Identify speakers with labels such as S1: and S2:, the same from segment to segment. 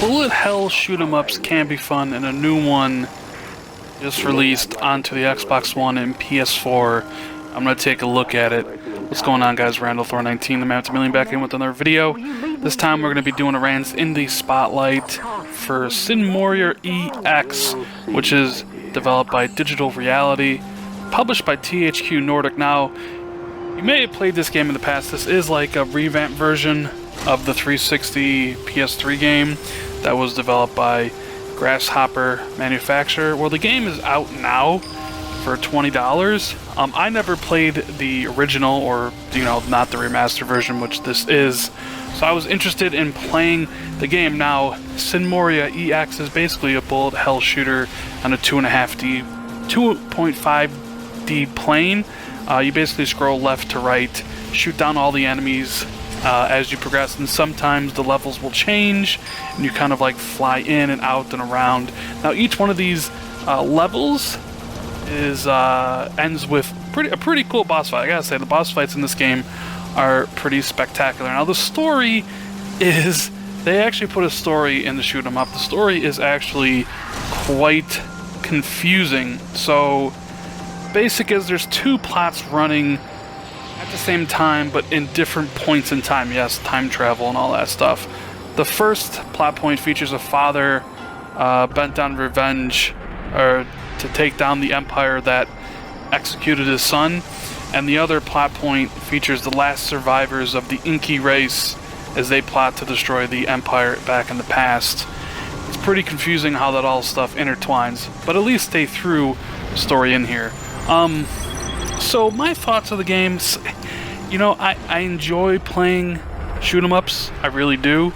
S1: bullet hell shoot 'em ups can be fun, and a new one just released onto the Xbox One and PS4. I'm gonna take a look at it. What's going on, guys? Randall Thor 19, the Man with a Million, back in with another video. This time we're gonna be doing a Rand's Indie Spotlight for Sine Mora EX, which is developed by Digital Reality, published by THQ Nordic. Now, you may have played this game in the past. This is like a revamped version of the 360 PS3 game that was developed by Grasshopper Manufacturer. Well, the game is out now for $20. I never played the original, or not the remastered version, which this is, so I was interested in playing the game. Now, Sine Mora EX is basically a bullet hell shooter on a 2.5D plane. You basically scroll left to right, shoot down all the enemies as you progress, and sometimes the levels will change, and you kind of like fly in and out and around. Now, each one of these levels is ends with a pretty cool boss fight. I gotta say, the boss fights in this game are pretty spectacular. Now, the story is, they actually put a story in the shoot 'em up. The story is actually quite confusing. So basic is, there's two plots running at the same time, but in different points in time. Yes, time travel and all that stuff. The first plot point features a father bent on revenge, or to take down the empire that executed his son, and the other plot point features the last survivors of the Inky race as they plot to destroy the empire back in the past. It's pretty confusing how that all stuff intertwines, but at least they threw a story in here. So my thoughts of the games, I enjoy playing shoot 'em ups, I really do.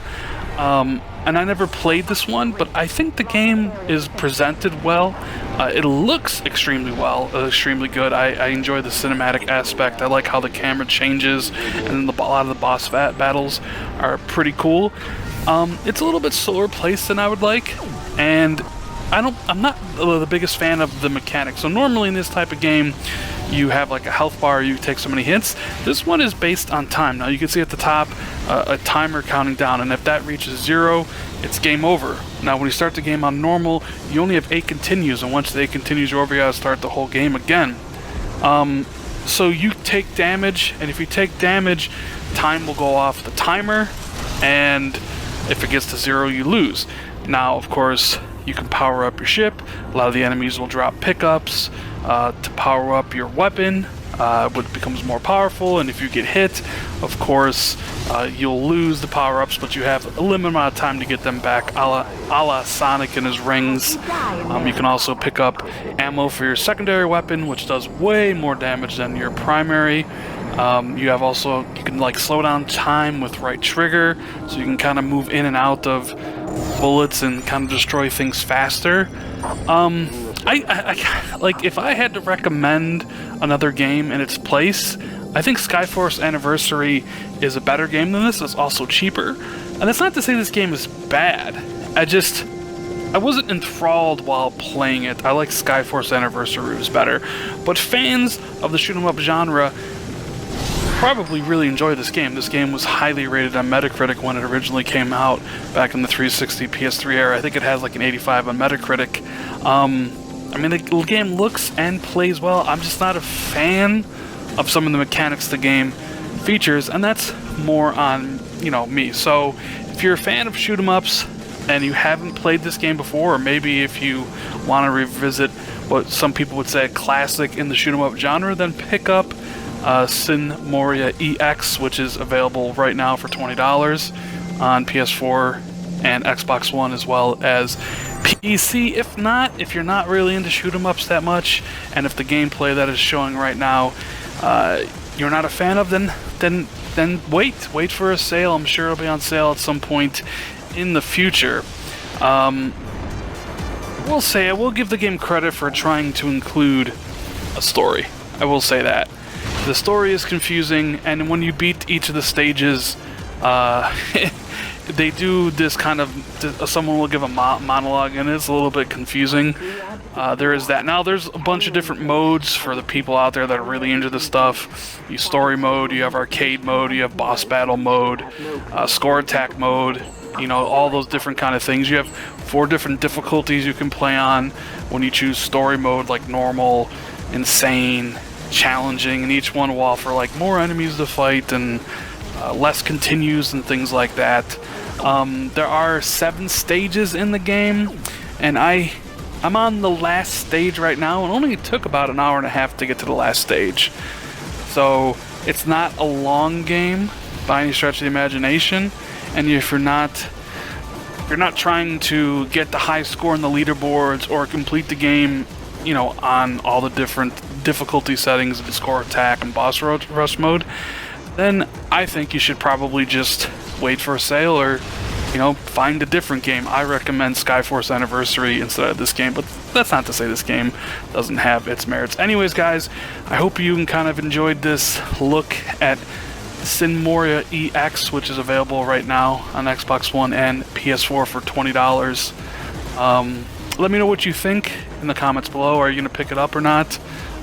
S1: And I never played this one, but I think the game is presented well. It looks extremely well, extremely good. I enjoy the cinematic aspect. I like how the camera changes, and a lot of the boss battles are pretty cool. It's a little bit slower paced than I would like, and I'm not the biggest fan of the mechanics. So normally in this type of game, you have like a health bar, you take so many hits. This one is based on time. Now you can see at the top a timer counting down, and if that reaches 0, it's game over. Now when you start the game on normal, you only have 8 continues, and once the 8 continues are over, you gotta start the whole game again. So you take damage, and if you take damage, time will go off the timer, and if it gets to 0, you lose. Now, of course, you can power up your ship. A lot of the enemies will drop pickups to power up your weapon, which becomes more powerful, and if you get hit, of course, you'll lose the power-ups, but you have a limited amount of time to get them back, a la Sonic and his rings. You can also pick up ammo for your secondary weapon, which does way more damage than your primary. You can like slow down time with right trigger, so you can kind of move in and out of bullets and kind of destroy things faster. Like, if I had to recommend another game in its place, I think Skyforce Anniversary is a better game than this. It's also cheaper, and that's not to say this game is bad. I wasn't enthralled while playing it. I like Skyforce Anniversary was better, but fans of the shoot 'em up genre probably really enjoy this game. This game was highly rated on Metacritic when it originally came out back in the 360 PS3 era. I think it has like an 85 on Metacritic. I mean, the game looks and plays well. I'm just not a fan of some of the mechanics the game features, and that's more on, me. So if you're a fan of shoot 'em ups and you haven't played this game before, or maybe if you want to revisit what some people would say a classic in the shoot 'em up genre, then pick up Sine Mora EX, which is available right now for $20 on PS4 and Xbox One, as well as PC. If you're not really into shoot 'em ups that much, and if the gameplay that is showing right now you're not a fan of, then wait for a sale. I'm sure it'll be on sale at some point in the future. I will give the game credit for trying to include a story. I will say that. The story is confusing, and when you beat each of the stages, they do this kind of, someone will give a monologue, and it's a little bit confusing. There is that. Now, there's a bunch of different modes for the people out there that are really into this stuff. You story mode, you have arcade mode, you have boss battle mode, score attack mode, you know, all those different kind of things. You have 4 different difficulties you can play on when you choose story mode, like normal, insane, challenging, and each one will offer like more enemies to fight and less continues and things like that. There are 7 stages in the game, and I'm on the last stage right now, and only took about an hour and a half to get to the last stage. So it's not a long game by any stretch of the imagination, and if you're not trying to get the high score in the leaderboards or complete the game, you know, on all the different difficulty settings of the score, attack, and boss rush mode, then I think you should probably just wait for a sale or, you know, find a different game. I recommend Skyforce Anniversary instead of this game, but that's not to say this game doesn't have its merits. Anyways, guys, I hope you kind of enjoyed this look at Sine Mora EX, which is available right now on Xbox One and PS4 for $20. Let me know what you think in the comments below. Are you going to pick it up or not?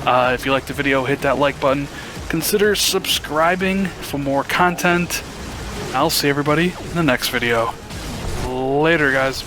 S1: If you liked the video, hit that like button. Consider subscribing for more content. I'll see everybody in the next video. Later, guys.